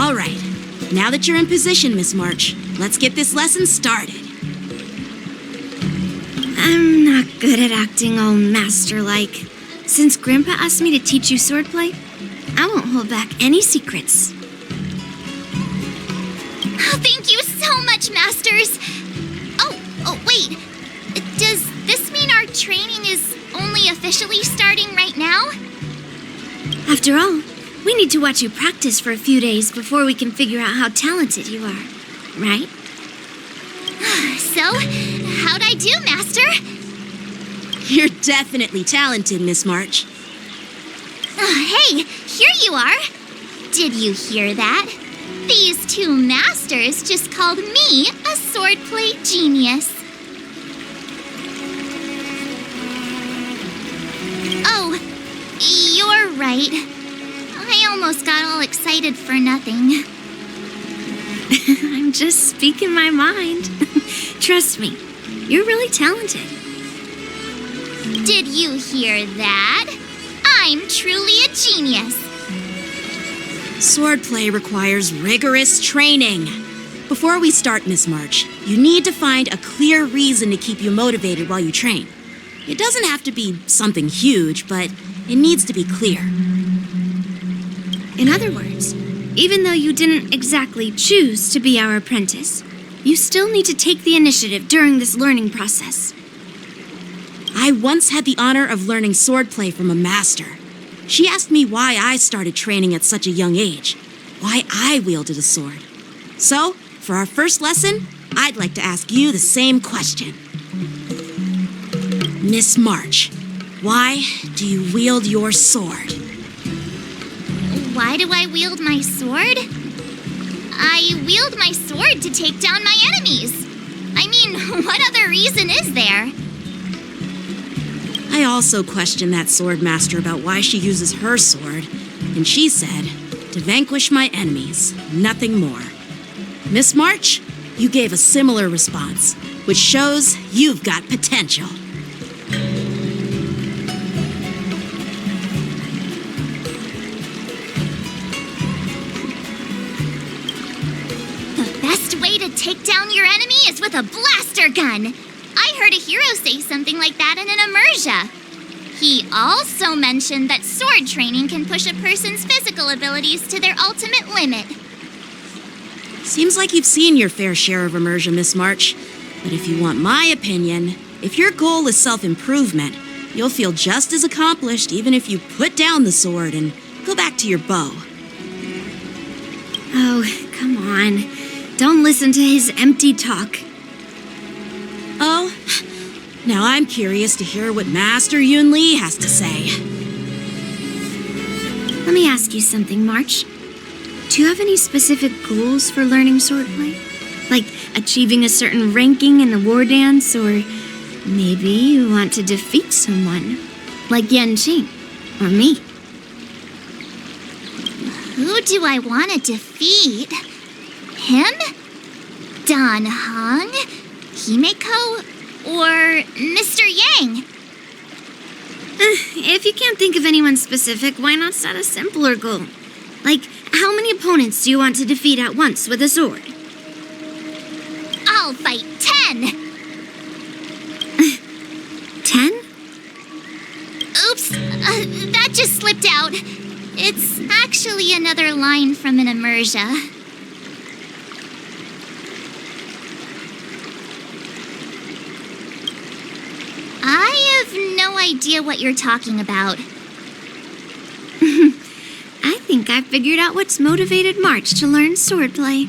All right. Now that you're in position, Miss March, let's get this lesson started. I'm not good at acting all master-like. Since Grandpa asked me to teach you swordplay, I won't hold back any secrets. Oh, thank you so much, Masters! Oh, wait. Does this mean our training is only officially starting right now? After all, we need to watch you practice for a few days before we can figure out how talented you are, right? So, how'd I do, Master? You're definitely talented, Miss March. Hey, here you are. Did you hear that? These two masters just called me a swordplay genius. Oh, you're right. I almost got all excited for nothing. I'm just speaking my mind. Trust me, you're really talented. Did you hear that? I'm truly a genius. Swordplay requires rigorous training. Before we start, Miss March, you need to find a clear reason to keep you motivated while you train. It doesn't have to be something huge, but it needs to be clear. In other words, even though you didn't exactly choose to be our apprentice, you still need to take the initiative during this learning process. I once had the honor of learning swordplay from a master. She asked me why I started training at such a young age, why I wielded a sword. So, for our first lesson, I'd like to ask you the same question. Miss March, why do you wield your sword? Why do I wield my sword? I wield my sword to take down my enemies. I mean, what other reason is there? I also questioned that sword master about why she uses her sword, and she said, to vanquish my enemies, nothing more. Miss March, you gave a similar response, which shows you've got potential. The best way to take down your enemy is with a blaster gun. I heard a hero say something like that in an immersia. He also mentioned that sword training can push a person's physical abilities to their ultimate limit. Seems like you've seen your fair share of immersion, Miss March. But if you want my opinion, if your goal is self-improvement, you'll feel just as accomplished even if you put down the sword and go back to your bow. Oh, come on. Don't listen to his empty talk. Oh, now I'm curious to hear what Master Yun Li has to say. Let me ask you something, March. Do you have any specific goals for learning swordplay? Like achieving a certain ranking in the war dance, or maybe you want to defeat someone, like Yan Qing, or me? Who do I want to defeat? Him? Dan Heng? Himeko? Or Mr. Yang? If you can't think of anyone specific, why not set a simpler goal? Like, how many opponents do you want to defeat at once with a sword? I'll fight 10! 10? Oops, that just slipped out. It's actually another line from an immersia. I have no idea what you're talking about. I think I figured out what's motivated March to learn swordplay.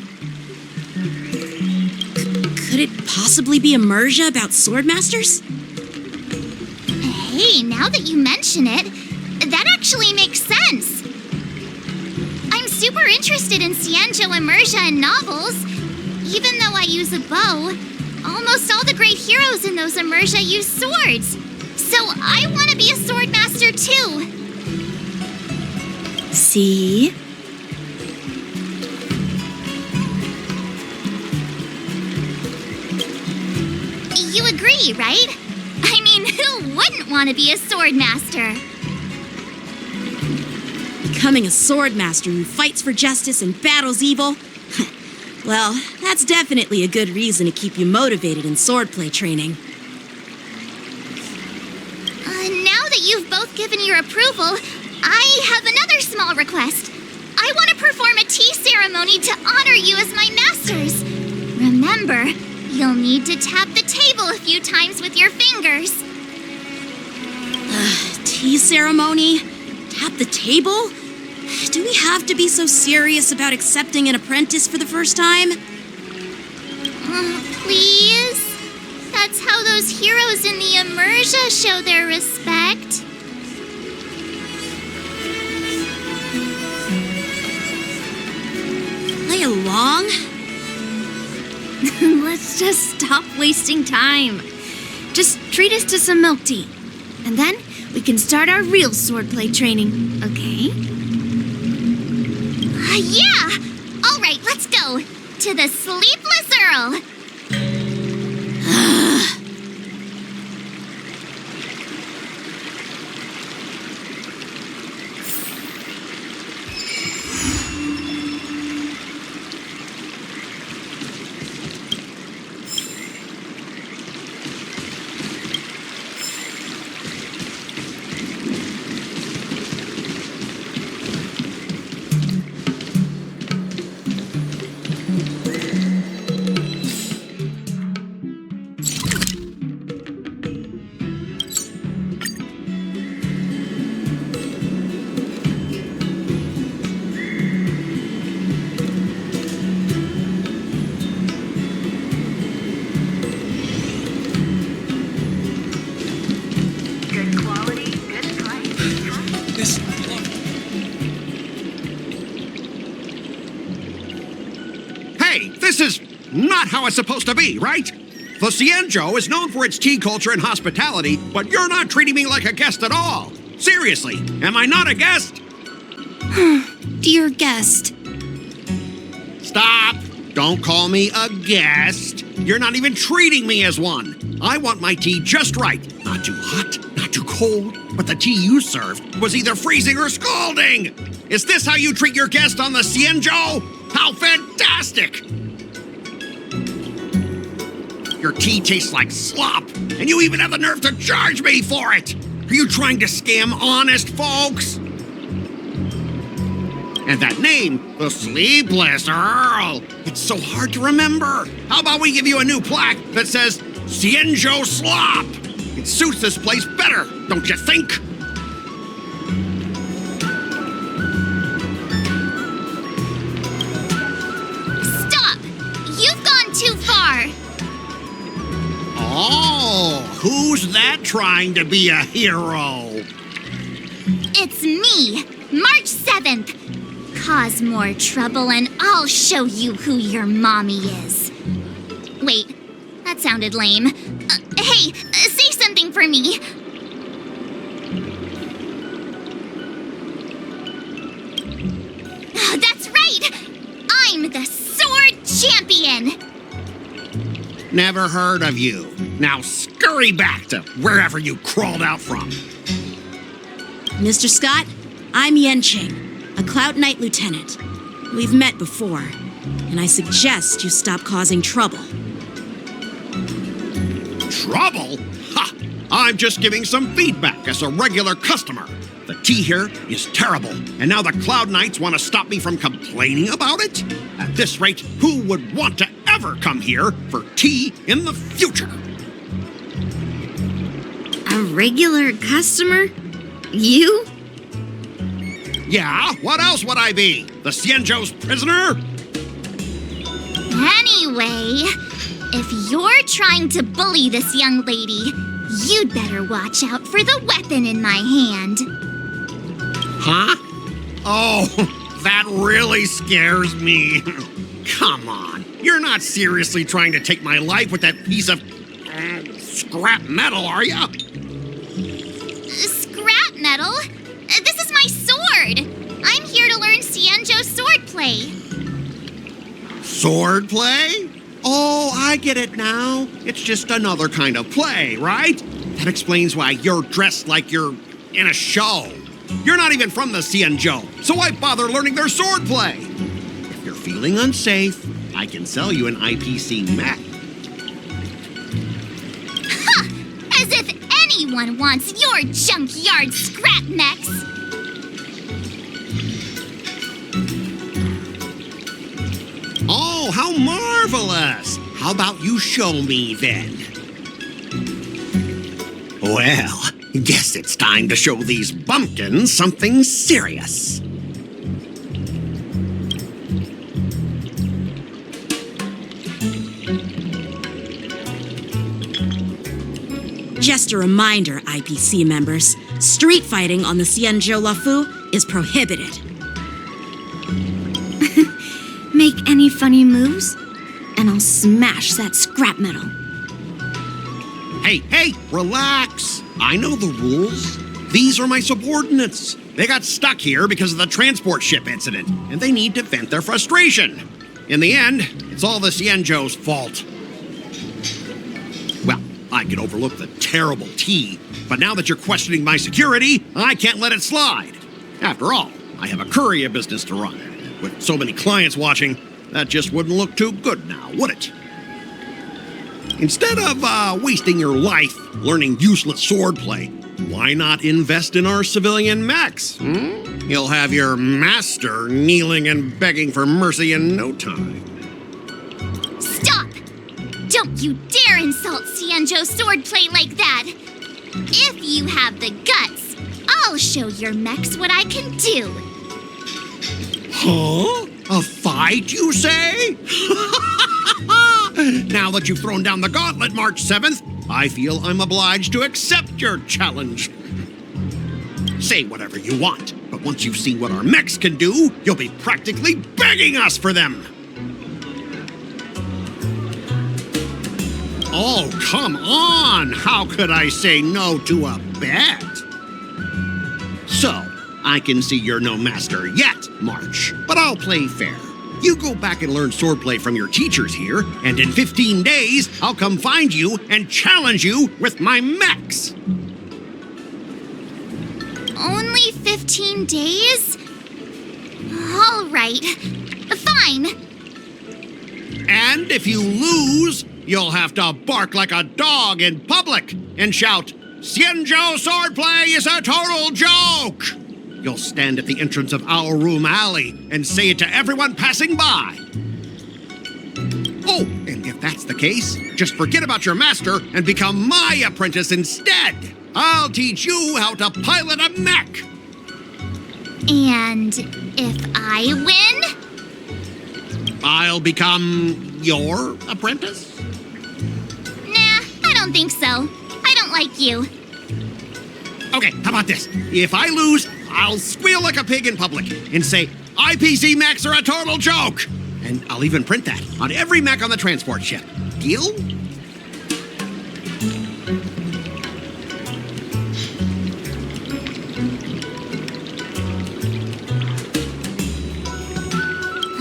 Could it possibly be immersia about swordmasters? Hey, now that you mention it, that actually makes sense. I'm super interested in Xianzhou immersia and novels. Even though I use a bow, almost all the great heroes in those immersia use swords. So I want to be a swordmaster too. See? You agree, right? I mean, who wouldn't want to be a swordmaster? Becoming a sword master who fights for justice and battles evil? Well, that's definitely a good reason to keep you motivated in swordplay training. Now that you've both given your approval, I have another small request. I want to perform a tea ceremony to honor you as my masters. Remember, you'll need to tap the table a few times with your fingers. Tea ceremony? Tap the table? Do we have to be so serious about accepting an apprentice for the first time? Please? That's how those heroes in the Immersia show their respect. Play along? Let's just stop wasting time. Just treat us to some milk tea. And then we can start our real swordplay training, okay? Yeah! All right, let's go. To the Sleepless Earl. This is not how it's supposed to be, right? The Xianzhou is known for its tea culture and hospitality, but you're not treating me like a guest at all. Seriously, am I not a guest? Dear guest. Stop! Don't call me a guest. You're not even treating me as one. I want my tea just right. Not too hot, not too cold, but the tea you served was either freezing or scalding. Is this how you treat your guest on the Xianzhou? How fantastic! Your tea tastes like slop, and you even have the nerve to charge me for it! Are you trying to scam honest folks? And that name, the Sleepless Earl, it's so hard to remember. How about we give you a new plaque that says Xianzhou Slop? It suits this place better, don't you think? Stop! You've gone too far! Oh, who's that trying to be a hero? It's me, March 7th. Cause more trouble and I'll show you who your mommy is. Wait, that sounded lame. Hey, say something for me. That's right! I'm the Sword Champion! Never heard of you. Now scurry back to wherever you crawled out from. Mr. Scott, I'm Yenching, a Cloud Knight Lieutenant. We've met before, and I suggest you stop causing trouble. Trouble? Ha! I'm just giving some feedback as a regular customer. The tea here is terrible, and now the Cloud Knights want to stop me from complaining about it? At this rate, who would want to ever come here for tea in the future? A regular customer? You? Yeah, what else would I be? The Xianzhou's prisoner? Anyway, if you're trying to bully this young lady, you'd better watch out for the weapon in my hand. Huh? Oh, that really scares me. Come on, you're not seriously trying to take my life with that piece of scrap metal, are you? Scrap metal? This is my sword! I'm here to learn Xianzhou swordplay. Swordplay? Oh, I get it now. It's just another kind of play, right? That explains why you're dressed like you're in a show. You're not even from the Xianzhou, so why bother learning their swordplay? If you're feeling unsafe, I can sell you an IPC mech. As if anyone wants your junkyard scrap mechs! Oh, how marvelous! How about you show me then? Well, guess it's time to show these bumpkins something serious. Just a reminder, IPC members, street fighting on the Xianzhou Lafu is prohibited. Make any funny moves, and I'll smash that scrap metal. Hey, relax. I know the rules. These are my subordinates. They got stuck here because of the transport ship incident, and they need to vent their frustration. In the end, it's all the Xianzhou's fault. Well, I could overlook the terrible tea, but now that you're questioning my security, I can't let it slide. After all, I have a courier business to run. With so many clients watching, that just wouldn't look too good now, would it? Instead of wasting your life learning useless swordplay, why not invest in our civilian mechs? You'll have your master kneeling and begging for mercy in no time. Stop! Don't you dare insult Xianzhou swordplay like that! If you have the guts, I'll show your mechs what I can do. Huh? A fight, you say? Now that you've thrown down the gauntlet, March 7th, I feel I'm obliged to accept your challenge. Say whatever you want, but once you've seen what our mechs can do, you'll be practically begging us for them. Oh, come on! How could I say no to a bet? So, I can see you're no master yet, March, but I'll play fair. You go back and learn swordplay from your teachers here, and in 15 days, I'll come find you and challenge you with my mechs. Only 15 days? All right. Fine. And if you lose, you'll have to bark like a dog in public and shout, "Xianzhou swordplay is a total joke!" You'll stand at the entrance of our room alley and say it to everyone passing by. Oh, and if that's the case, just forget about your master and become my apprentice instead. I'll teach you how to pilot a mech. And if I win? I'll become your apprentice? Nah, I don't think so. I don't like you. Okay, how about this? If I lose, I'll squeal like a pig in public and say, IPC mechs are a total joke! And I'll even print that on every mech on the transport ship. Deal?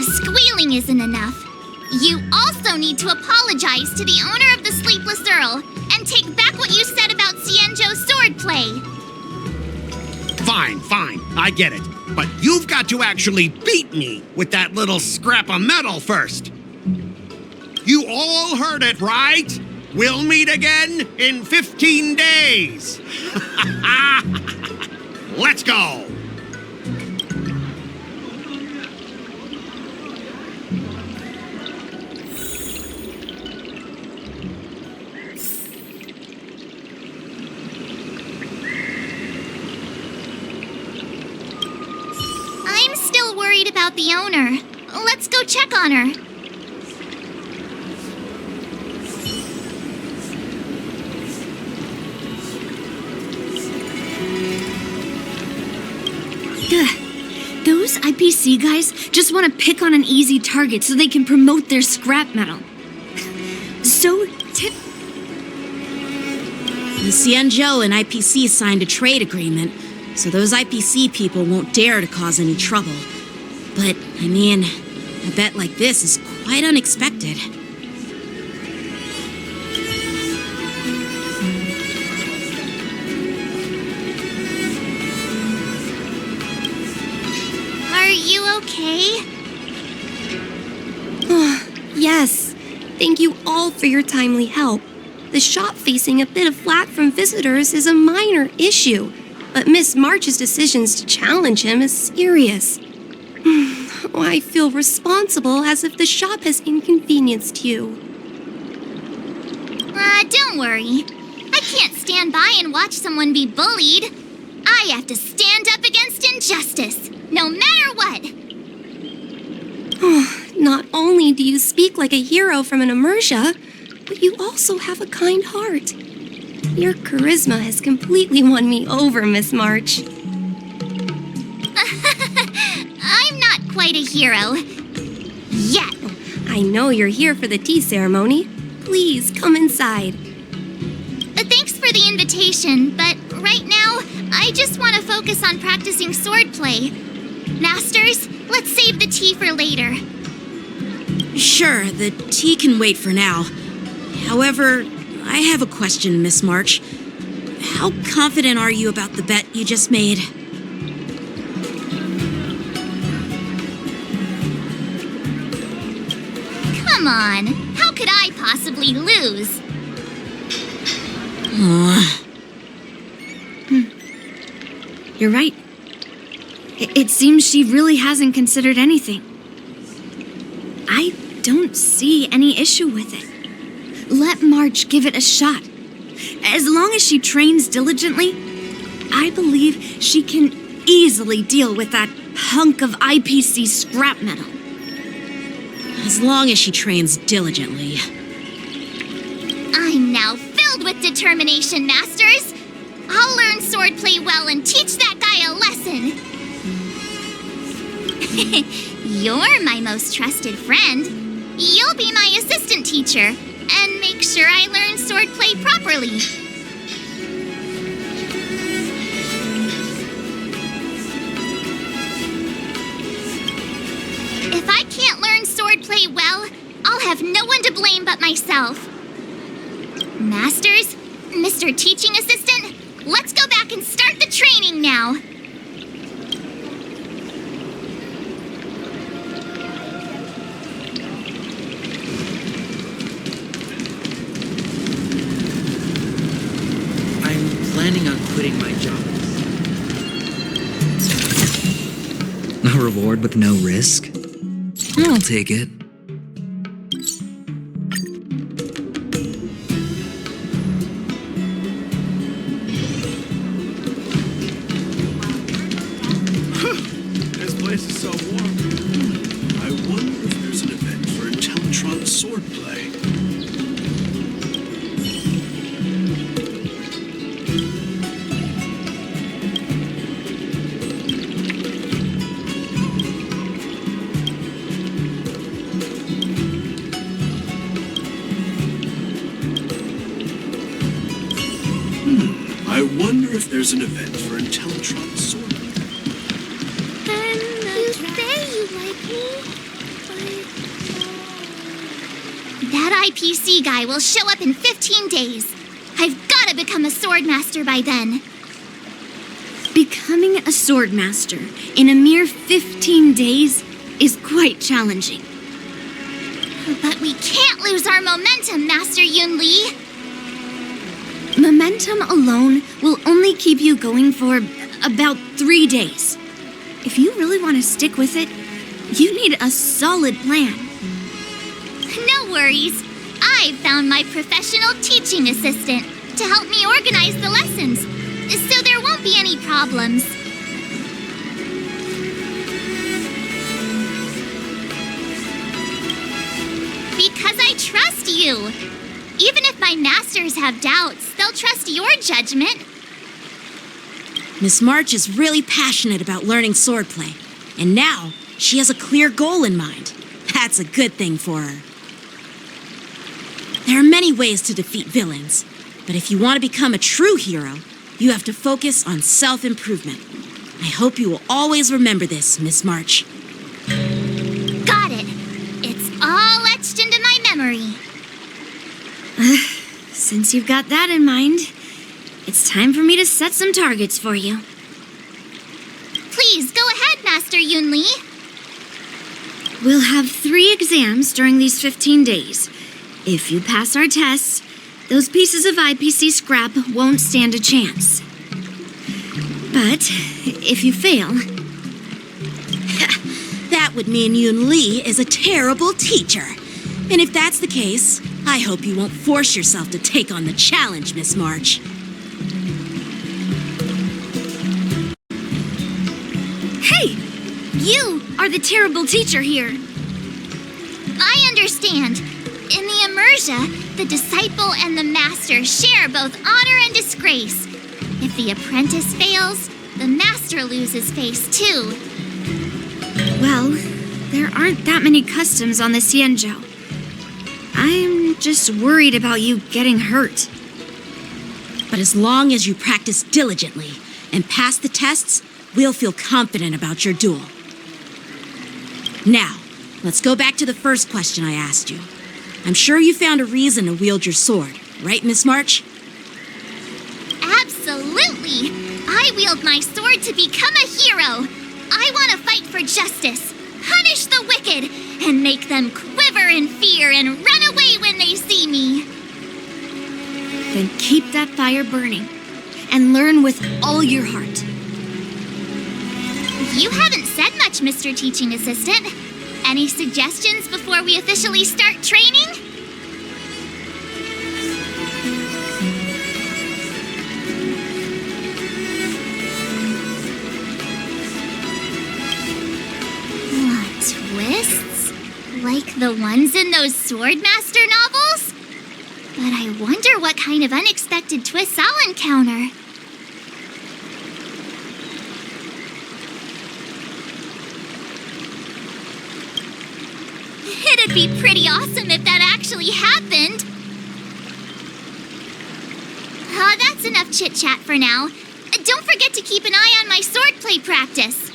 Squealing isn't enough. You also need to apologize to the owner of the Sleepless Earl and take back what you said about Xianzhou swordplay. Fine, I get it. But you've got to actually beat me with that little scrap of metal first. You all heard it, right? We'll meet again in 15 days. Let's go. I'm still worried about the owner. Let's go check on her. Those IPC guys just want to pick on an easy target so they can promote their scrap metal. The Xianzhou and IPC signed a trade agreement, so those IPC people won't dare to cause any trouble. But, I mean, a bet like this is quite unexpected. okay? Yes. Thank you all for your timely help. The shop facing a bit of flack from visitors is a minor issue, but Miss March's decisions to challenge him is serious. I feel responsible as if the shop has inconvenienced you. Don't worry. I can't stand by and watch someone be bullied. I have to stand up against injustice, no matter what. Not only do you speak like a hero from an immersia, but you also have a kind heart. Your charisma has completely won me over, Miss March. I'm not quite a hero. Yet. I know you're here for the tea ceremony. Please come inside. Thanks for the invitation, but right now, I just want to focus on practicing swordplay. Masters, let's save the tea for later. Sure, the tea can wait for now. However, I have a question, Miss March. How confident are you about the bet you just made? Come on, how could I possibly lose? You're right. It seems she really hasn't considered anything. I don't see any issue with it. Let March give it a shot. As long as she trains diligently, I believe she can easily deal with that hunk of IPC scrap metal. As long as she trains diligently. I'm now filled with determination, Masters. I'll learn swordplay well and teach that guy a lesson. You're my most trusted friend. You'll be my assistant teacher and make sure I learn swordplay properly. If I can't learn swordplay well, I'll have no one to blame but myself. Masters, Mr. Teaching Assistant, let's go back and start the training now. I'm planning on quitting my job. A reward with no risk? I'll take it. This place is so warm. I wonder if there's an event for Intellitron swordplay. I wonder if there's an event for Intellitron swordplay. You say you like me, but... That IPC guy will show up in 15 days. I've got to become a swordmaster by then. Becoming a swordmaster in a mere 15 days is quite challenging. But we can't lose our momentum, Master Yun Li. Momentum alone will only keep you going for about 3 days. If you really want to stick with it, you need a solid plan. No worries. I've found my professional teaching assistant to help me organize the lessons, so there won't be any problems. Because I trust you. Even if my masters have doubts, they'll trust your judgment. Miss March is really passionate about learning swordplay, and now she has a clear goal in mind. That's a good thing for her. There are many ways to defeat villains, but if you want to become a true hero, you have to focus on self-improvement. I hope you will always remember this, Miss March. Got it. It's all etched into my memory. Since you've got that in mind, it's time for me to set some targets for you. Please go ahead, Master Yun Li. We'll have 3 exams during these 15 days. If you pass our tests, those pieces of IPC scrap won't stand a chance. But if you fail, That would mean Yoon Lee is a terrible teacher. And if that's the case, I hope you won't force yourself to take on the challenge, Miss March. hey, you are the terrible teacher here. I understand. In the Emersia, the disciple and the master share both honor and disgrace. If the apprentice fails, the master loses face too. Well, there aren't that many customs on the Xianzhou. I'm just worried about you getting hurt. But as long as you practice diligently and pass the tests, we'll feel confident about your duel. Now, let's go back to the first question I asked you. I'm sure you found a reason to wield your sword, right, Miss March? Absolutely! I wield my sword to become a hero. I want to fight for justice, punish the wicked, and make them quiver in fear and run away when they see me. Then keep that fire burning and learn with all your heart. You haven't said much, Mr. Teaching Assistant. Any suggestions before we officially start training? Twists? Like the ones in those Swordmaster novels? But I wonder what kind of unexpected twists I'll encounter. It'd be pretty awesome if that actually happened. That's enough chit-chat for now. Don't forget to keep an eye on my swordplay practice.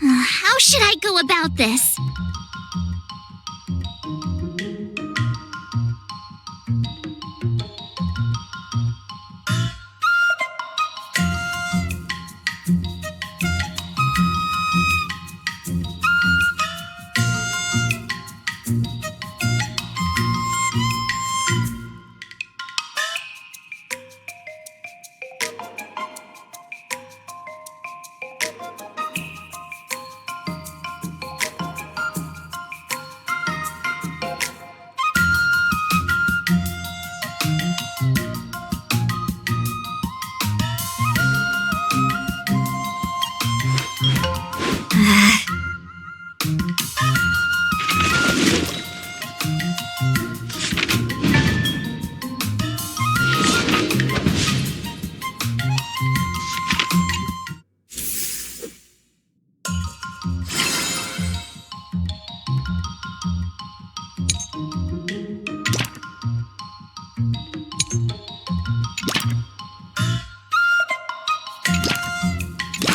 How should I go about this?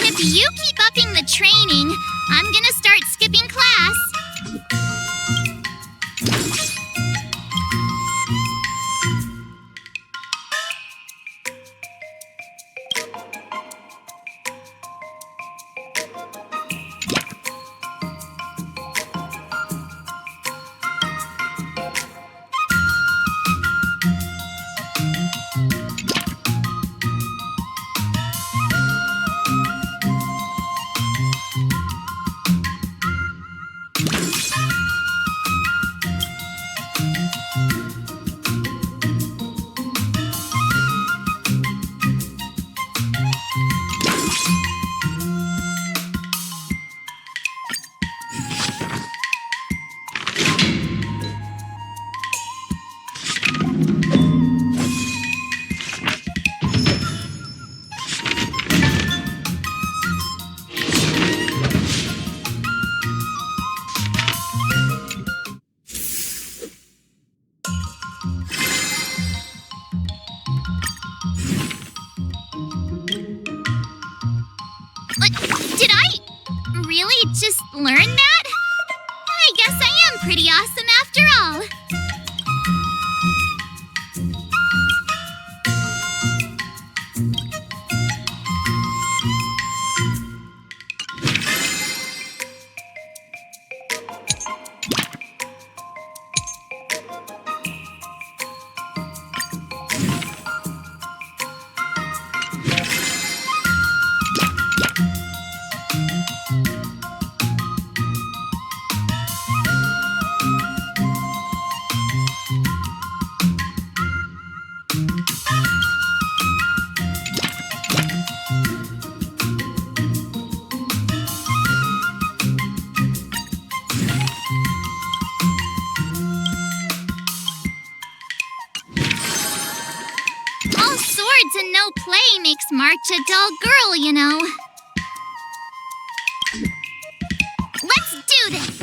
If you keep upping the training, I'm gonna start skipping class. Did I really just learn that? I guess I am pretty awesome after all. All swords and no play makes March a dull girl, you know. Let's do this!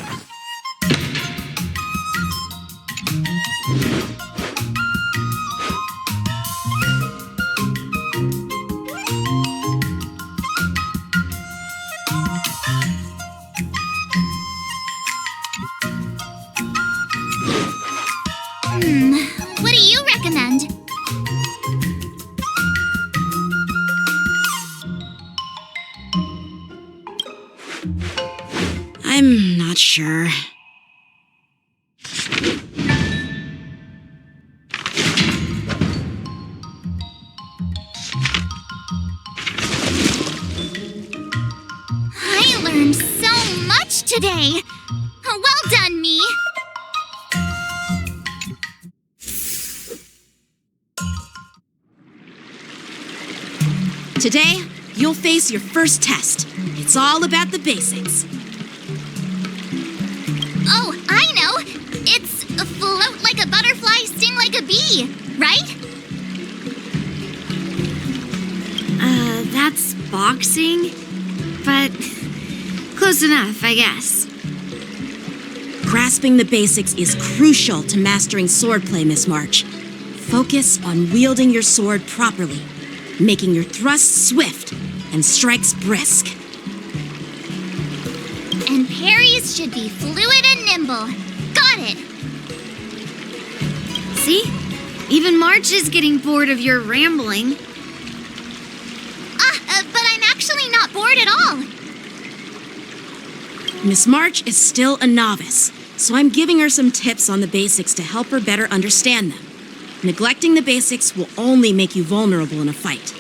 What do you recommend? I learned so much today. Well done, me. Today, you'll face your first test. It's all about the basics. Oh, I know. It's float like a butterfly, sting like a bee, right? That's boxing, but close enough, I guess. Grasping the basics is crucial to mastering swordplay, Miss March. Focus on wielding your sword properly, making your thrusts swift and strikes brisk. And parries should be fluid and nimble. Got it. See? Even March is getting bored of your rambling. But I'm actually not bored at all. Miss March is still a novice, so I'm giving her some tips on the basics to help her better understand them. Neglecting the basics will only make you vulnerable in a fight,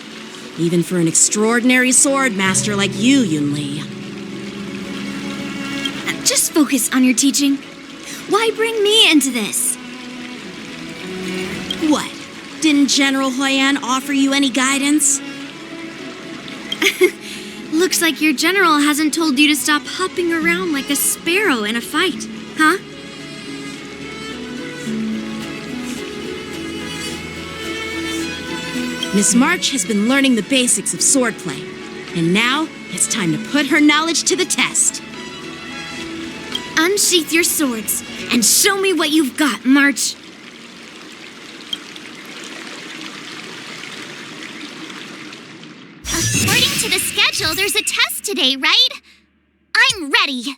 even for an extraordinary sword master like you, Yunli. Just focus on your teaching. Why bring me into this? What? Didn't General Huyan offer you any guidance? Looks like your general hasn't told you to stop hopping around like a sparrow in a fight, huh? Miss March has been learning the basics of swordplay, and now it's time to put her knowledge to the test. Unsheath your swords and show me what you've got, March. According to the schedule, there's a test today, right? I'm ready.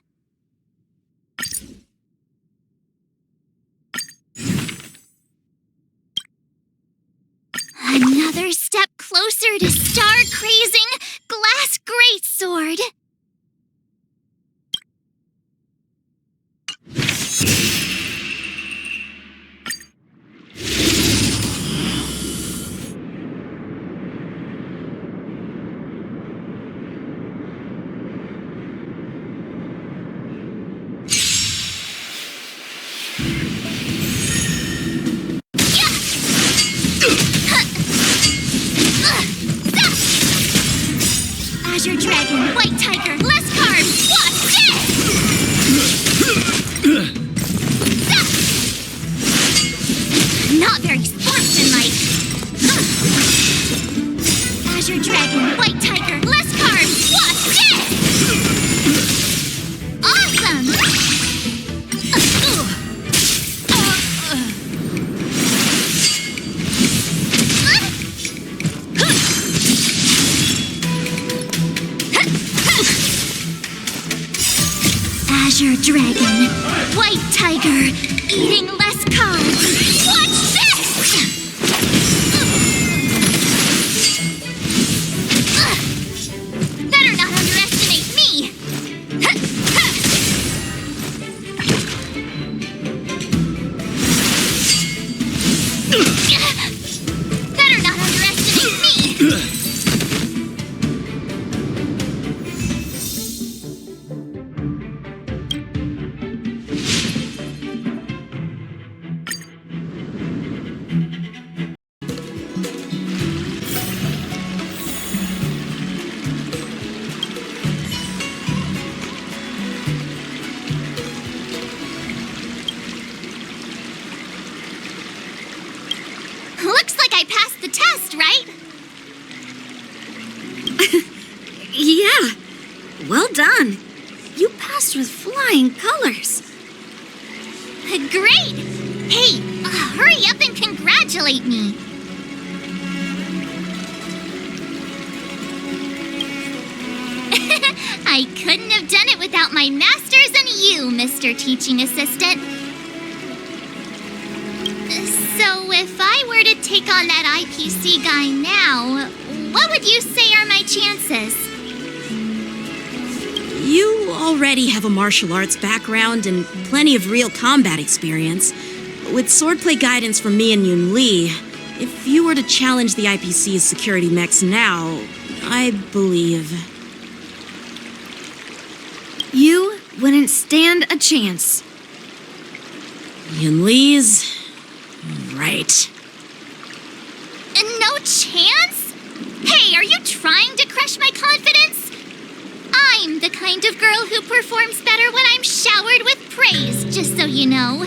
Another step closer to star-crazing glass greatsword. Azure Dragon, White Tiger, less carbs! Watch this! Not very sportsmanlike. Azure Dragon, White Tiger, less carbs! Watch this! Awesome! Azure Dragon, White Tiger, eating less carbs. Watch this! Better not underestimate me. Better not underestimate me. Looks like I passed the test, right? Yeah, well done. You passed with flying colors. Great! Hey, hurry up and congratulate me. I couldn't have done it without my masters and you, Mr. Teaching Assistant. So if I were to take on that IPC guy now, what would you say are my chances? You already have a martial arts background and plenty of real combat experience. With swordplay guidance from me and Yun Li, if you were to challenge the IPC's security mechs now, I believe... You wouldn't stand a chance. Yun Li's... right. No chance? Hey, are you trying to crush my confidence? I'm the kind of girl who performs better when I'm showered with praise, just so you know.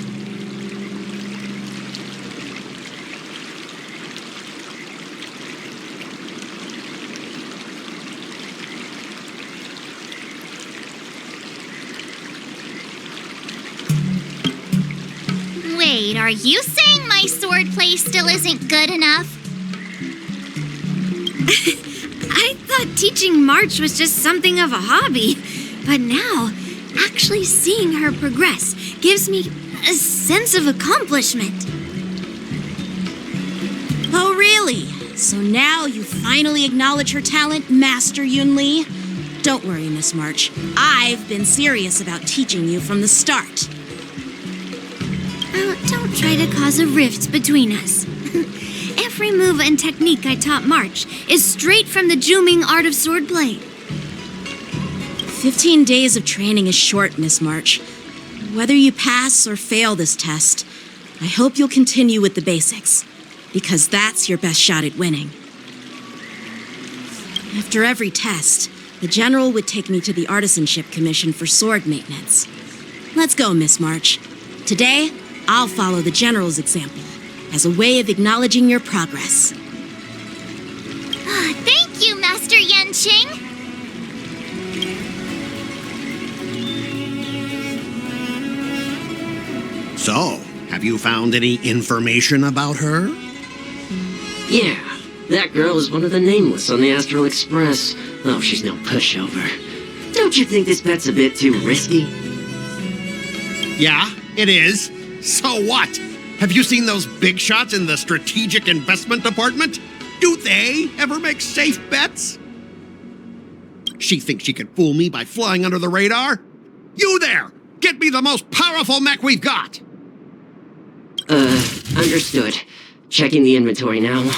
Wait, are you saying my swordplay still isn't good enough? I thought teaching March was just something of a hobby, but now, actually seeing her progress gives me a sense of accomplishment. Oh, really? So now you finally acknowledge her talent, Master Yun Li? Don't worry, Miss March. I've been serious about teaching you from the start. Don't try to cause a rift between us. Every move and technique I taught March is straight from the Juming art of swordplay. 15 days of training is short, Miss March. Whether you pass or fail this test, I hope you'll continue with the basics, because that's your best shot at winning. After every test, the General would take me to the Artisanship Commission for sword maintenance. Let's go, Miss March. Today, I'll follow the General's example as a way of acknowledging your progress. Thank you, Master Yanqing. So, have you found any information about her? Yeah, that girl is one of the nameless on the Astral Express. Oh, she's no pushover. Don't you think this bet's a bit too risky? Yeah, it is. So what? Have you seen those big shots in the Strategic Investment Department? Do they ever make safe bets? She thinks she can fool me by flying under the radar? You there! Get me the most powerful mech we've got! Understood. Checking the inventory now.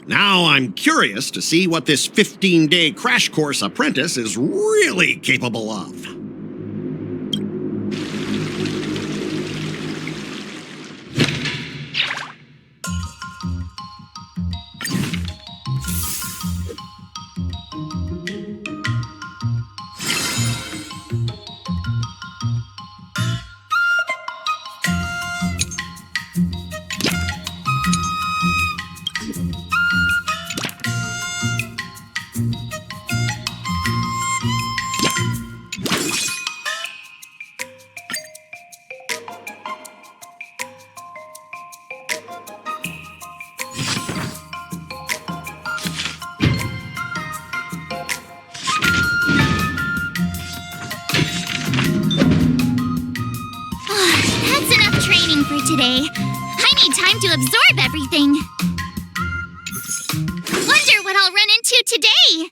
Now I'm curious to see what this 15-day crash course apprentice is really capable of. Today. I need time to absorb everything. Wonder what I'll run into today.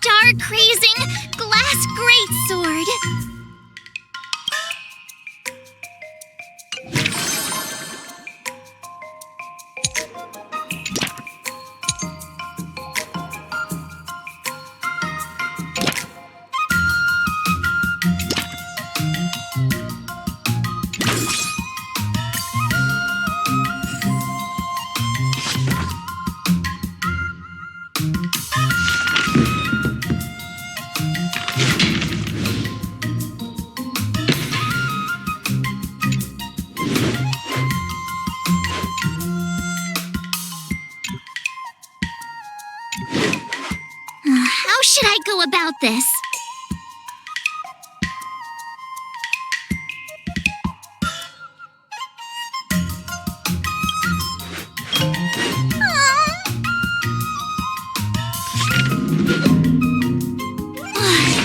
star-crazing glass greatsword. How should I go about this?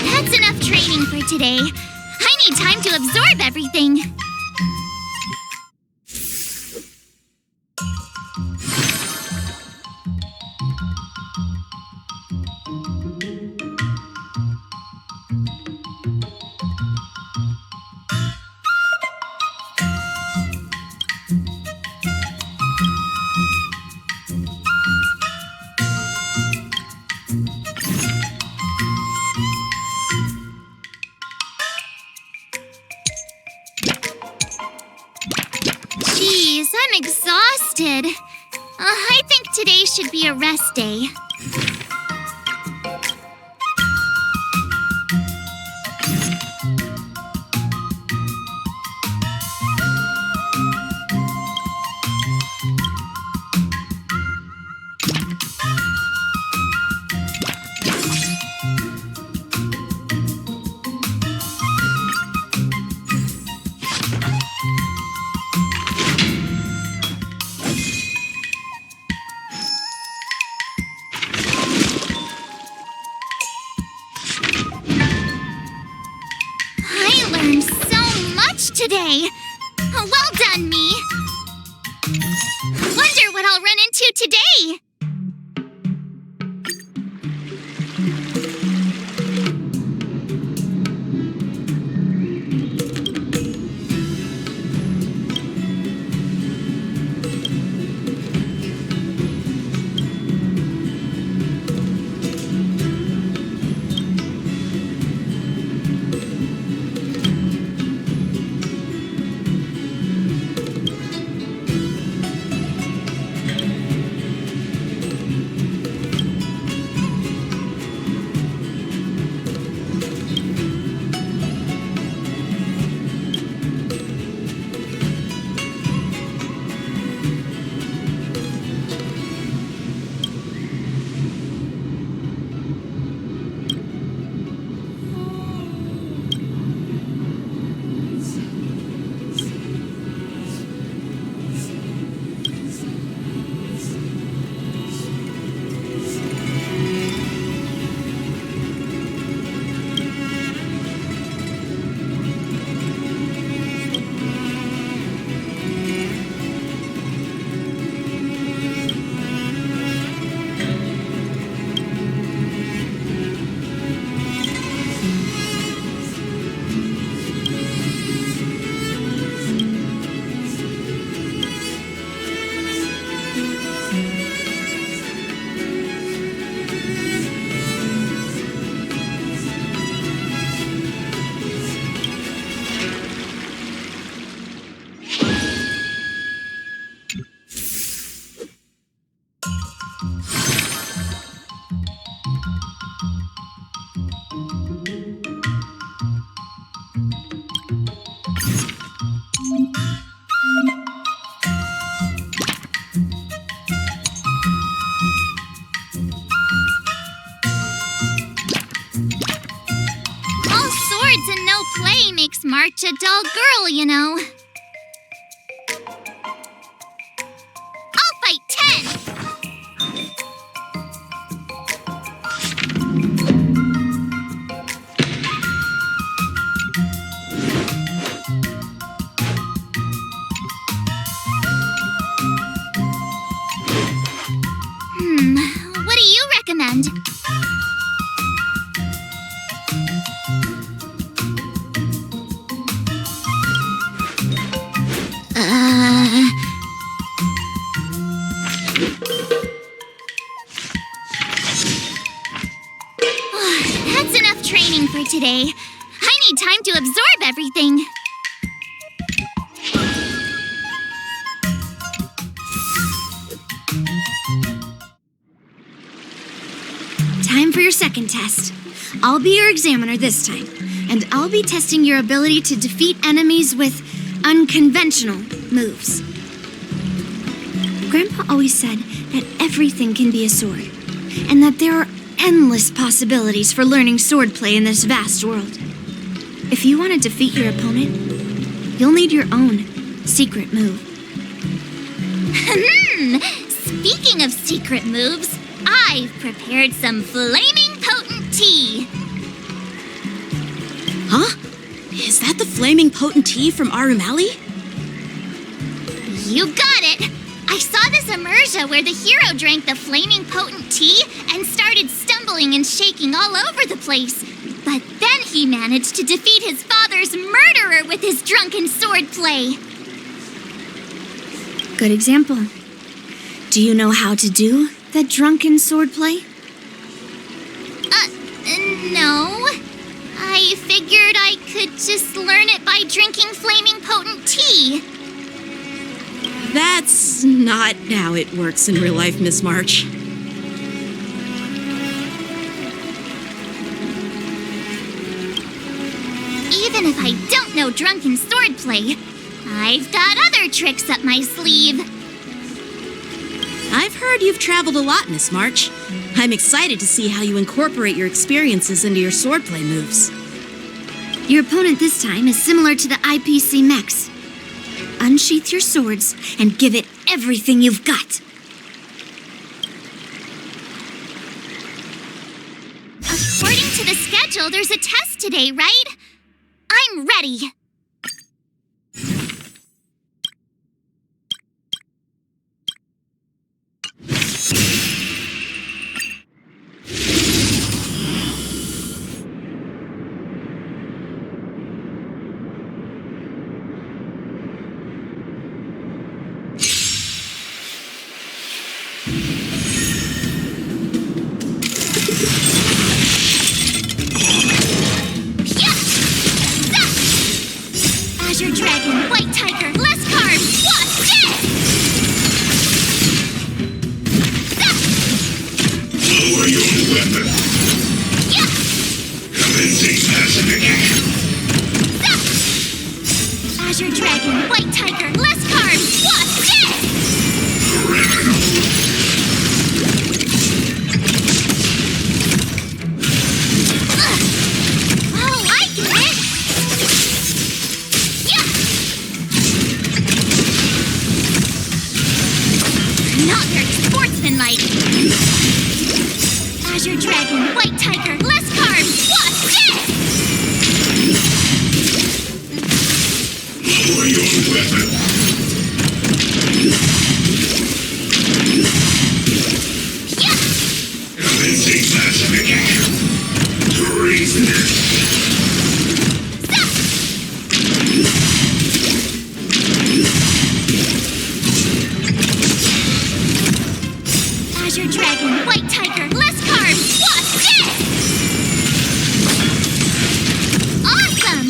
That's enough training for today. I need time to absorb everything. Jeez, I'm exhausted. I think today should be a rest day. I learned so much today. Well done, me. Wonder what I'll run into today. makes March a dull girl, you know. I'll fight 10! What do you recommend? today. I need time to absorb everything. Time for your second test. I'll be your examiner this time, and I'll be testing your ability to defeat enemies with unconventional moves. Grandpa always said that everything can be a sword, and that there are endless possibilities for learning swordplay in this vast world. If you want to defeat your opponent, you'll need your own secret move. Speaking of secret moves, I've prepared some flaming potent tea. Huh? Is that the flaming potent tea from Arumali? You got it! I saw this immersion where the hero drank the flaming potent tea and started stumbling and shaking all over the place. But then he managed to defeat his father's murderer with his drunken swordplay. Good example. Do you know how to do that drunken swordplay? No. I figured I could just learn it by drinking flaming potent tea. That's not how it works in real life, Miss March. Even if I don't know drunken swordplay, I've got other tricks up my sleeve. I've heard you've traveled a lot, Miss March. I'm excited to see how you incorporate your experiences into your swordplay moves. Your opponent this time is similar to the IPC mechs. Unsheath your swords and give it everything you've got. According to the schedule, there's a test today, right? I'm ready. Azure Dragon, White Tiger, less carbs, watch this! Lower your weapon. Yeah! Commencing pacification. Azure Dragon, White Tiger, less carbs, watch this! Criminal. Oh, I get it! Yeah! Not very sportsmanlike. Azure Dragon, White Tiger, less carbs, watch this! Lower your weapon. Yeah! Commencing pacification. Treasonous. Azure Dragon, White Tiger, less carbs, watch this! Awesome!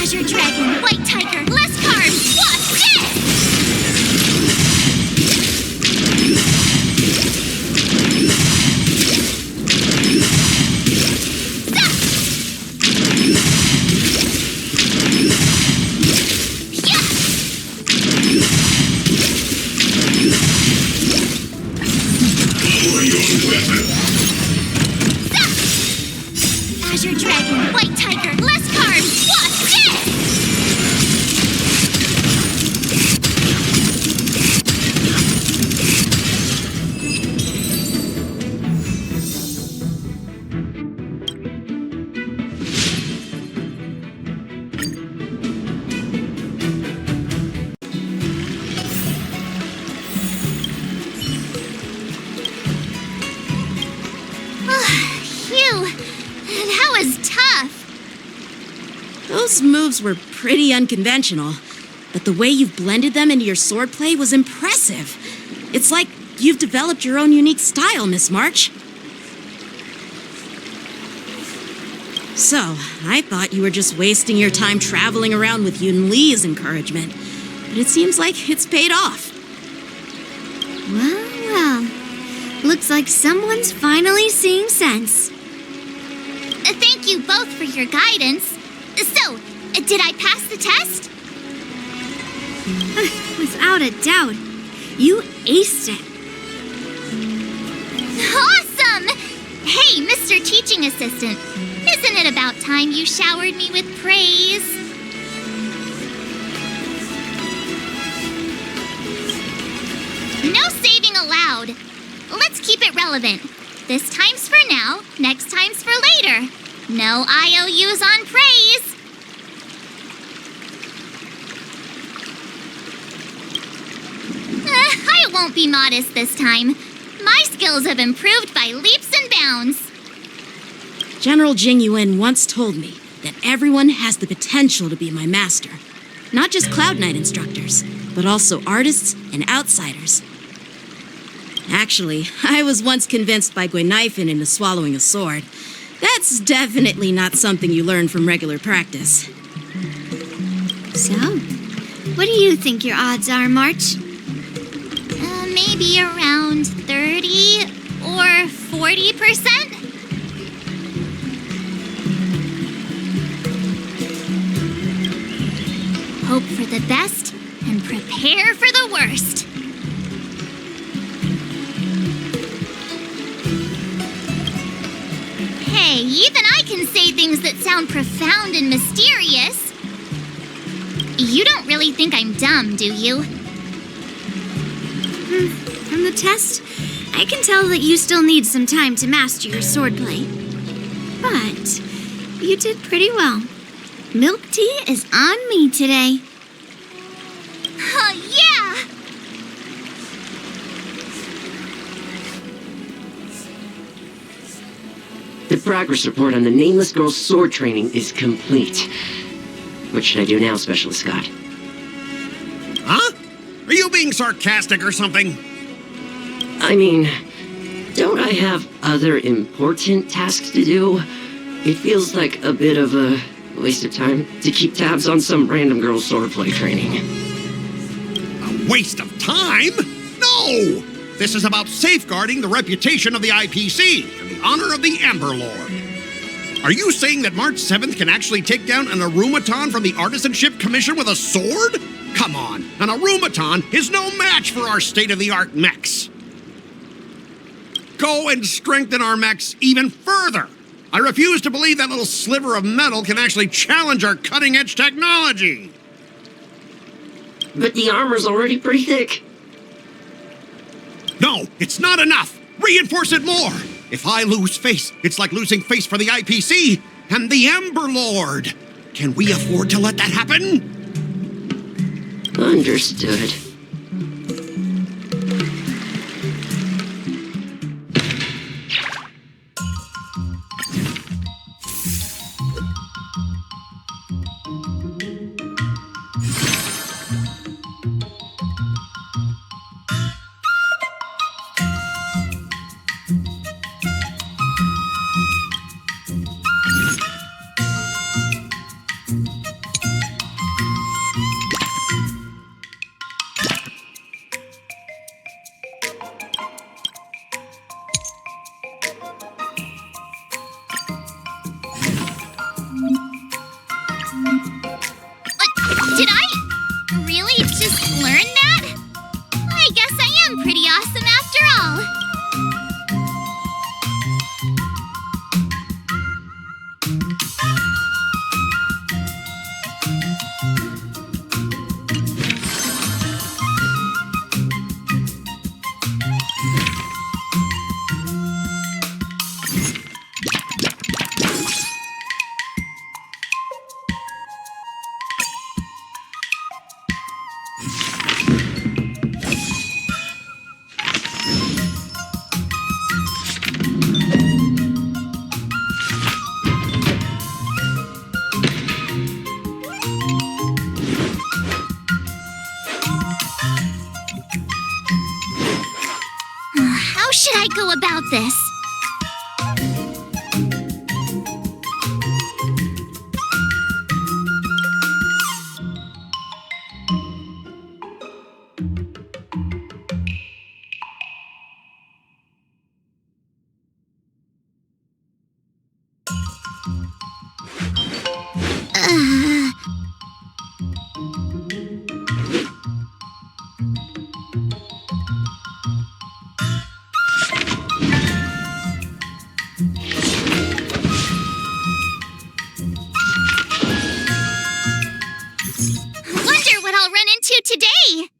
Azure Dragon, White Tiger, less carbs, watch this! March's moves were pretty unconventional, but the way you've blended them into your swordplay was impressive. It's like you've developed your own unique style, Miss March. So, I thought you were just wasting your time traveling around with Yun Li's encouragement, but it seems like it's paid off. Well, well. Looks like someone's finally seeing sense. Thank you both for your guidance. So, did I pass the test? Without a doubt, you aced it. Awesome! Hey, Mr. Teaching Assistant, isn't it about time you showered me with praise? No saving allowed. Let's keep it relevant. This time's for now, next time's for later. No IOUs on praise. I won't be modest this time. My skills have improved by leaps and bounds. General Jing Yuan once told me that everyone has the potential to be my master. Not just Cloud Knight instructors, but also artists and outsiders. Actually, I was once convinced by Guinifin into swallowing a sword. That's definitely not something you learn from regular practice. So, what do you think your odds are, March? Maybe around 30 or 40%? Hope for the best and prepare for the worst. Hey, even I can say things that sound profound and mysterious. You don't really think I'm dumb, do you? From the test, I can tell that you still need some time to master your swordplay. But you did pretty well. Milk tea is on me today. Yeah! The progress report on the Nameless Girl's sword training is complete. What should I do now, Specialist Scott? Huh? Are you being sarcastic or something? I mean, don't I have other important tasks to do? It feels like a bit of a waste of time to keep tabs on some random girl's swordplay training. A waste of time? No! This is about safeguarding the reputation of the IPC and the honor of the Amber Lord. Are you saying that March 7th can actually take down an Arumaton from the Artisanship Commission with a sword? Come on, an Arumaton is no match for our state-of-the-art mechs. Go and strengthen our mechs even further. I refuse to believe that little sliver of metal can actually challenge our cutting-edge technology. But the armor's already pretty thick. No, it's not enough. Reinforce it more. If I lose face, it's like losing face for the IPC and the Ember Lord. Can we afford to let that happen? Understood. How should I go about this? Wonder what I'll run into today.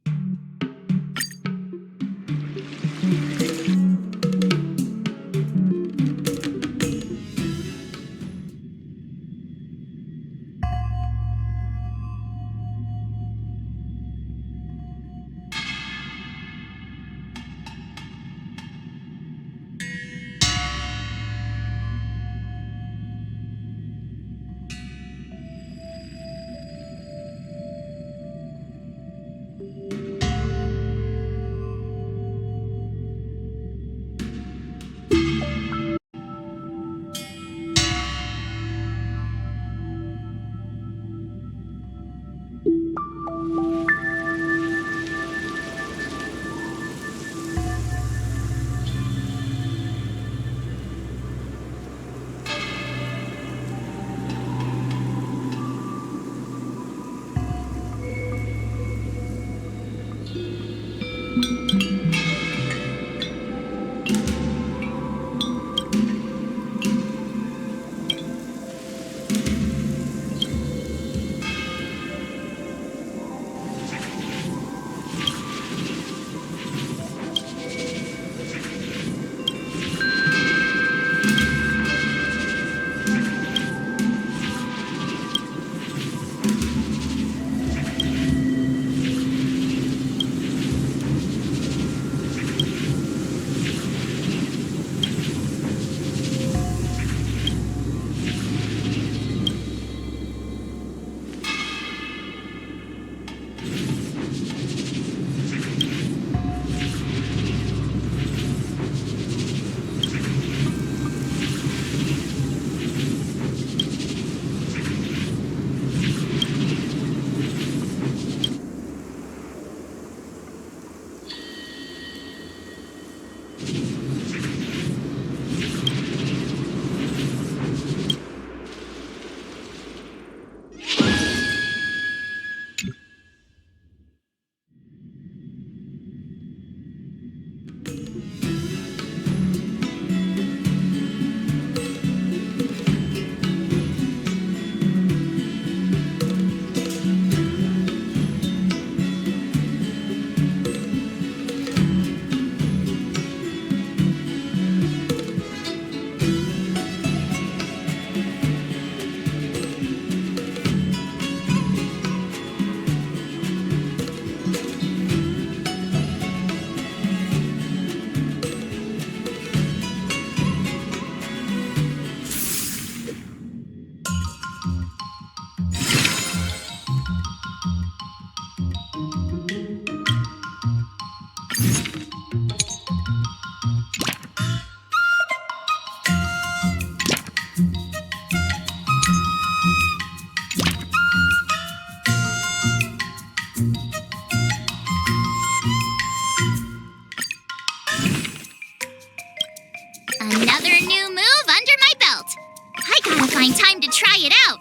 find time to try it out.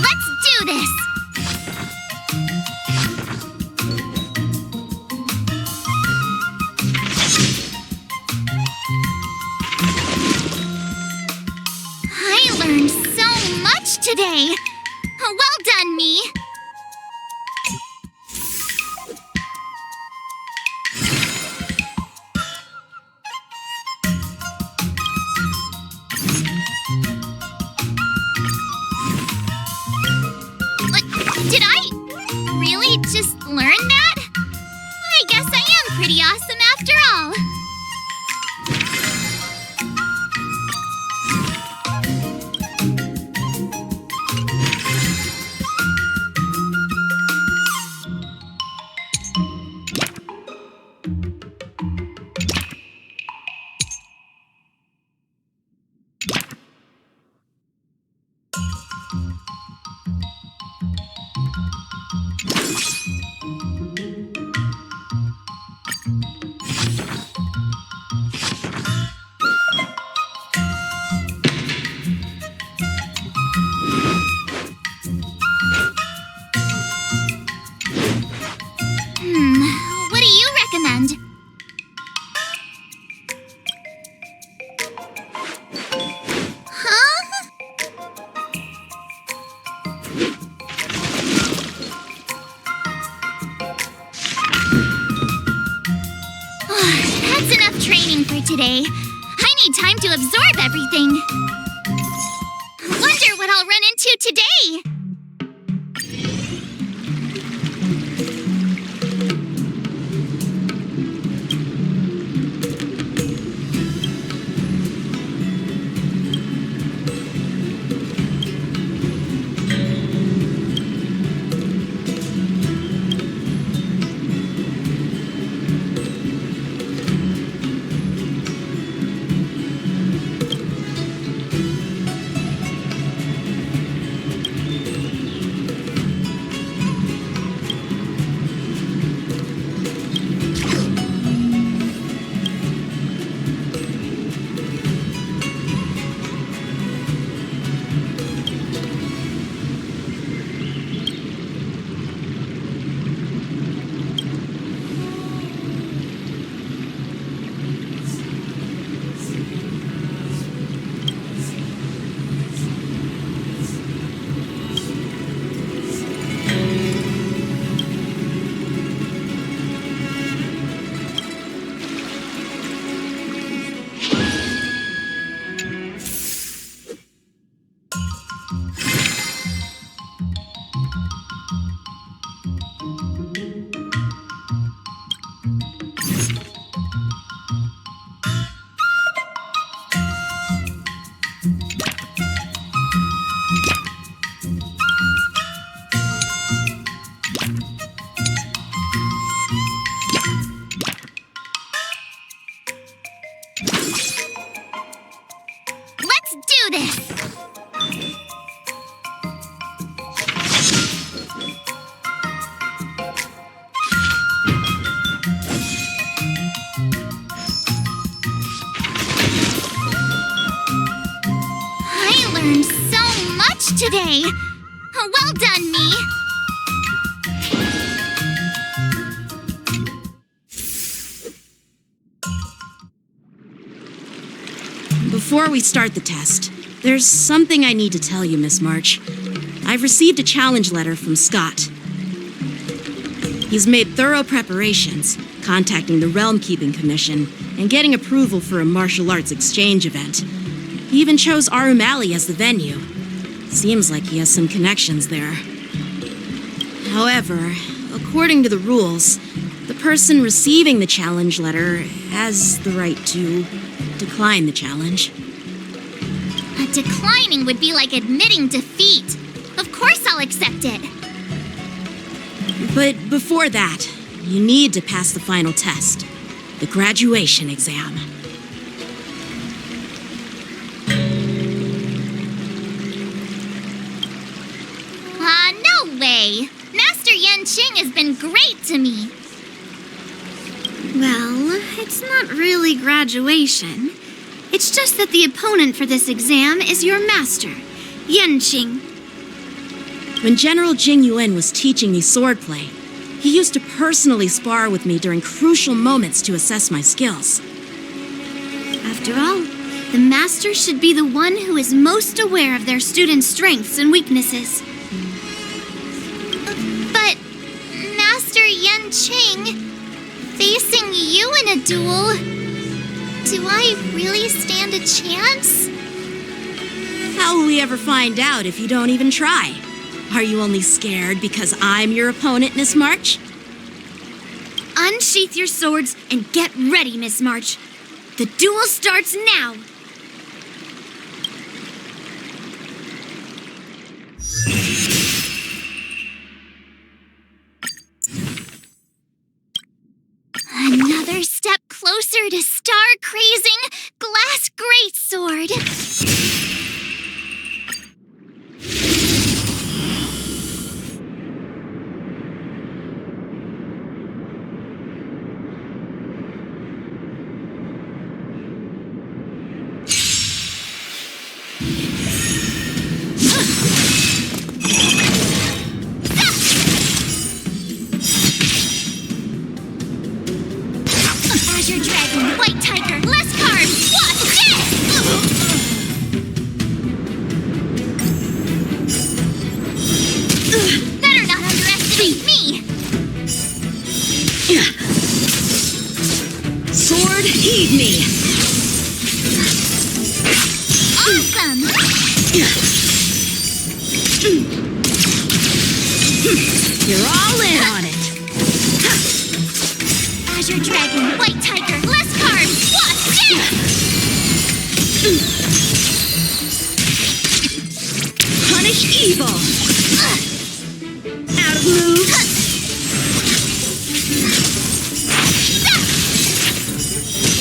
Let's do this! I learned so much today. Well done, me. Did I really just learn that? I guess I am pretty awesome after training for today. I need time to absorb everything. Wonder what I'll run into today. Let's do this! I learned so much today! Well done, me! Before we start the test, there's something I need to tell you, Miss March. I've received a challenge letter from Scott. He's made thorough preparations, contacting the Realm Keeping Commission and getting approval for a martial arts exchange event. He even chose Arumali as the venue. Seems like he has some connections there. However, according to the rules, the person receiving the challenge letter has the right to decline the challenge. Declining would be like admitting defeat. Of course I'll accept it. But before that, you need to pass the final test, the graduation exam. No way! Master Yanqing has been great to me. Well, it's not really graduation. It's just that the opponent for this exam is your master, Yanqing. When General Jing Yuan was teaching me swordplay, he used to personally spar with me during crucial moments to assess my skills. After all, the master should be the one who is most aware of their students' strengths and weaknesses. But, Master Yanqing, facing you in a duel, do I really stand a chance? How will we ever find out if you don't even try? Are you only scared because I'm your opponent, Miss March? Unsheath your swords and get ready, Miss March. The duel starts now! Another step closer to star-crazing Glass Greatsword. Azure Dragon, White Tiger, less carbs! Watch this! Better not underestimate me! Sword Heed me! Awesome! You're all in on it! Azure Dragon, White Tiger, less carbs! What? Punish evil! Out of moves!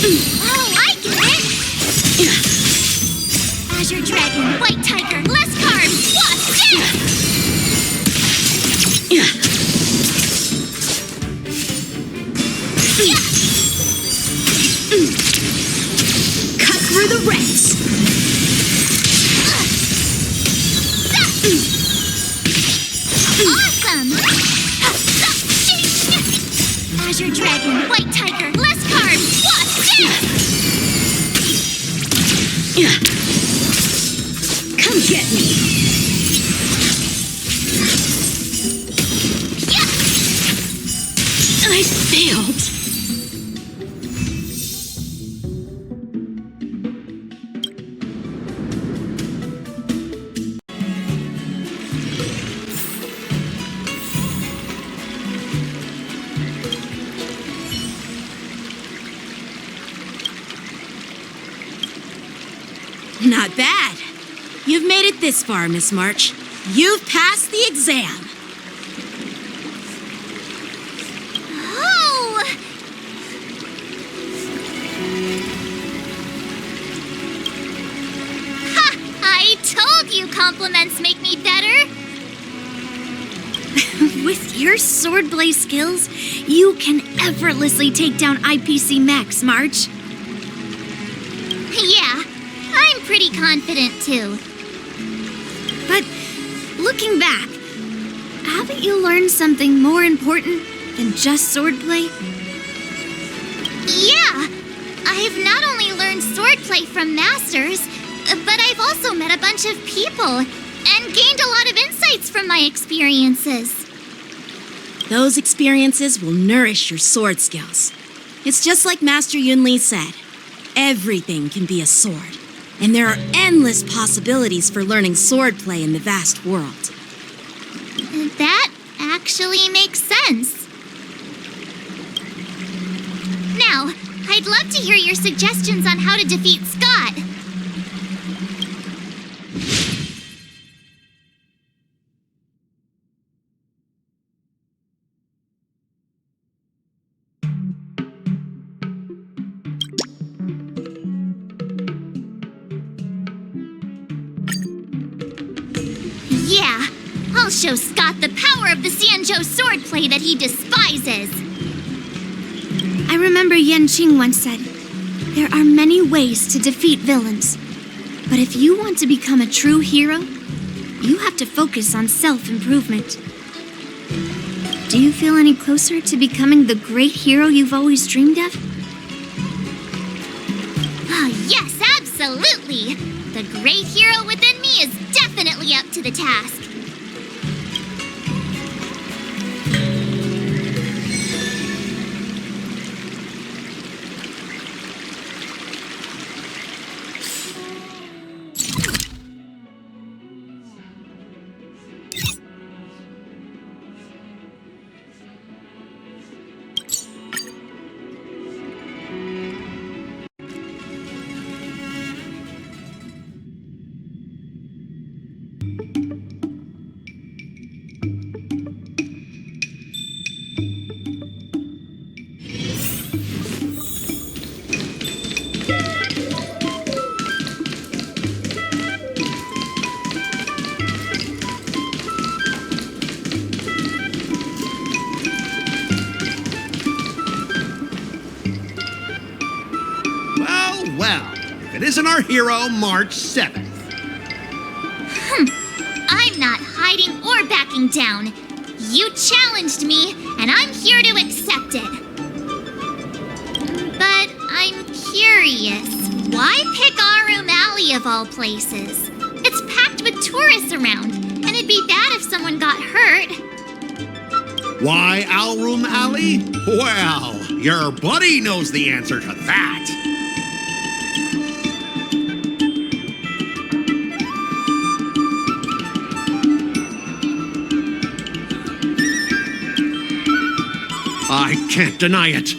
Oh, I get it! Azure Dragon, White Tiger, less carbs! What? Cut through the rents! Awesome! Azure Dragon, White Tiger, less carbs! What? Come get me! I failed! Not bad. You've made it this far, Miss March. You've passed the exam. Oh! Ha! I told you compliments make me better. With your swordplay skills, you can effortlessly take down IPC Max, March. Yeah, I'm pretty confident too. But looking back, haven't you learned something more important than just swordplay? Yeah, I've not only learned swordplay from masters, but I've also met a bunch of people and gained a lot of insights from my experiences. Those experiences will nourish your sword skills. It's just like Master Yunli said. Everything can be a sword, and there are endless possibilities for learning swordplay in the vast world. That actually makes sense. Now, I'd love to hear your suggestions on how to defeat Scott. Yeah, I'll show Scott the power of the Xianzhou swordplay that he despises. I remember Yan Qing once said, there are many ways to defeat villains. But if you want to become a true hero, you have to focus on self-improvement. Do you feel any closer to becoming the great hero you've always dreamed of? Ah, yes, absolutely. The great hero within me is definitely up to the task. Well, if it isn't our hero, March 7th. I'm not hiding or backing down. You challenged me, and I'm here to accept it. But I'm curious, why pick Arum Alley of all places? It's packed with tourists around, and it'd be bad if someone got hurt. Why Alroom Alley? Well, Your buddy knows the answer to that. I can't deny it.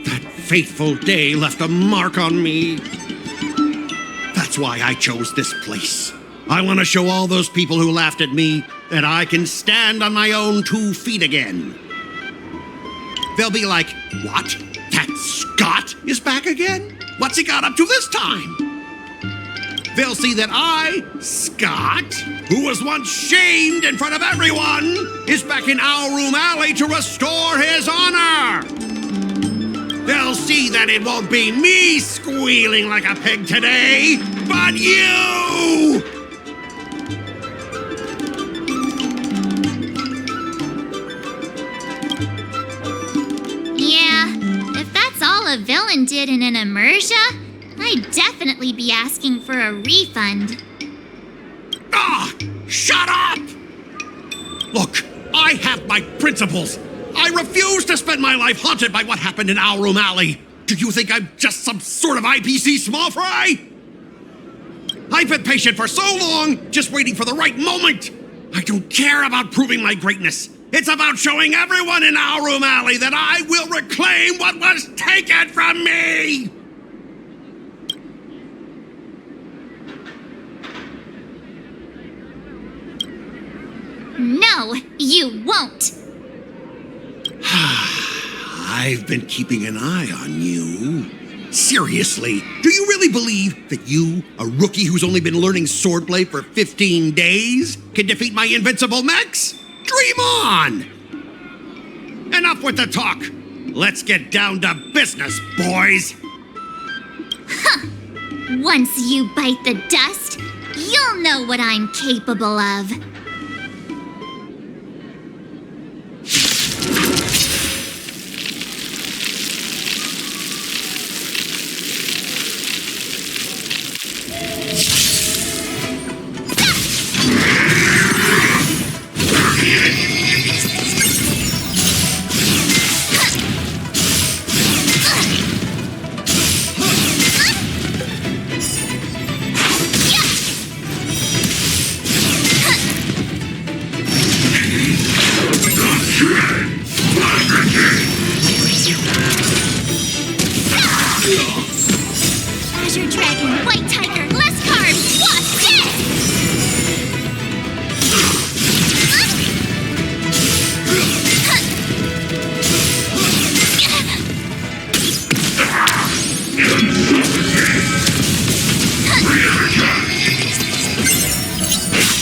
That fateful day left a mark on me. That's why I chose this place. I want to show all those people who laughed at me that I can stand on my own 2 feet again. They'll be like, what? That Scott is back again? What's he got up to this time? They'll see that I, Scott, who was once shamed in front of everyone, is back in Our Room Alley to restore his honor. They'll see that it won't be me squealing like a pig today, but you! Yeah, if that's all a villain did in an immersia, I'd definitely be asking for a refund. Ah! Shut up! Look, I have my principles. I refuse to spend my life haunted by what happened in Our Room Alley. Do you think I'm just some sort of IPC small fry? I've been patient for so long, just waiting for the right moment. I don't care about proving my greatness. It's about showing everyone in Our Room Alley that I will reclaim what was taken from me! No, you won't! I've been keeping an eye on you. Seriously, do you really believe that you, a rookie who's only been learning swordplay for 15 days, can defeat my invincible mechs? Dream on! Enough with the talk. Let's get down to business, boys. Once you bite the dust, you'll know what I'm capable of. Azure Dragon, White Tiger, less carbs, watch this!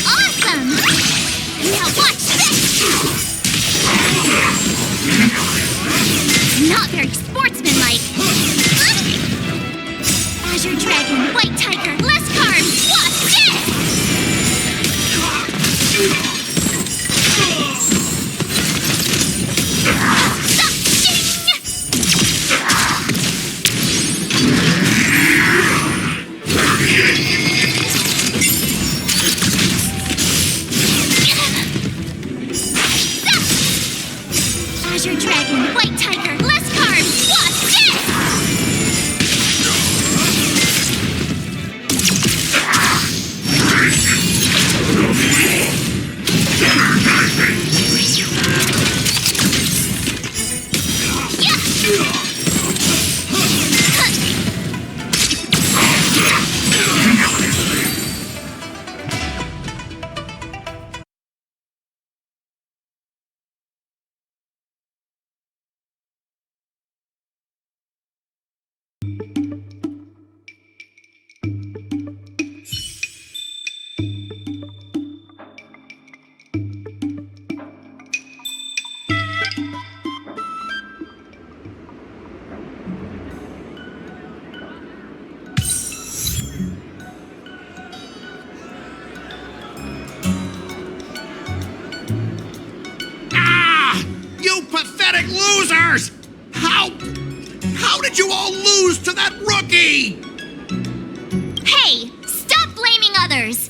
Awesome! Now watch this! Not very sportsmanlike. Azure Dragon, White Tiger, less carbs, watch Azure Dragon, White Tiger, less carbs, watch this! You pathetic losers! How did you all lose to that rookie? Hey, stop blaming others!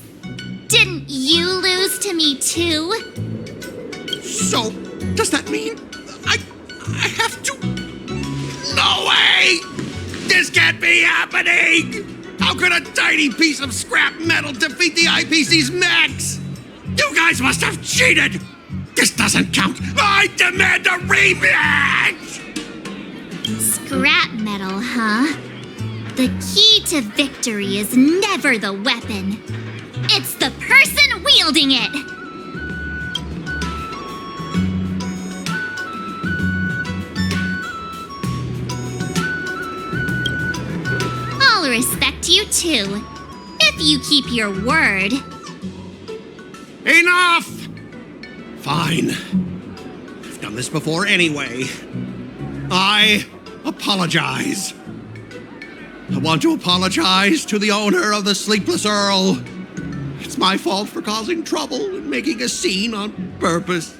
Didn't you lose to me too? So, does that mean I have to This can't be happening! How could a tiny piece of scrap metal defeat the IPC's mechs? You guys must have cheated! This doesn't count! I demand a rematch! Scrap metal, huh? The key to victory is never the weapon. It's the person wielding it! I'll respect you too, if you keep your word. Enough! Fine. I've done this before anyway. I apologize. I want to apologize to the owner of the Sleepless Earl. It's my fault for causing trouble and making a scene on purpose.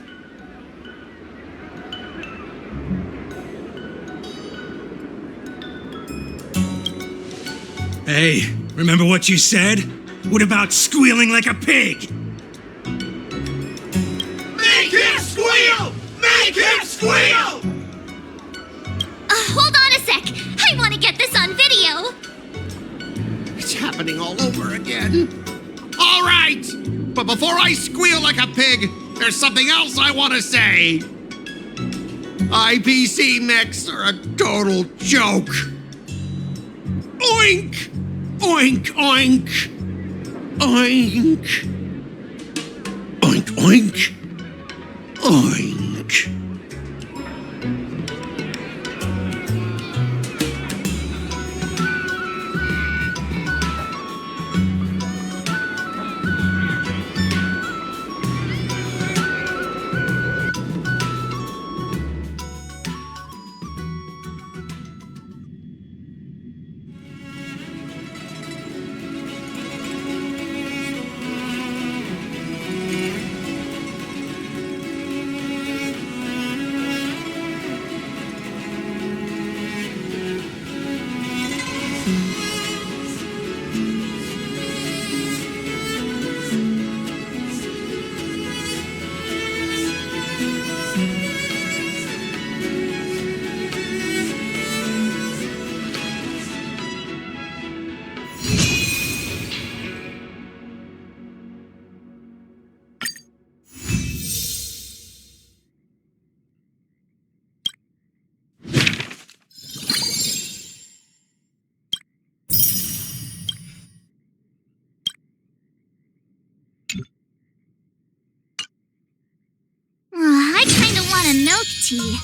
Hey, remember what you said? What about squealing like a pig? Make him squeal! Make him squeal! Hold on a sec. I want to get this on video. It's happening all over again. All right! But before I squeal like a pig, there's something else I want to say. IPC mechs are a total joke. Oink! Oink, oink! Oink! Oink, oink! Oink! I kinda want a milk tea.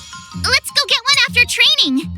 Let's go get one after training.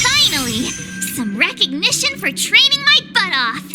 Finally! Some recognition for training my butt off!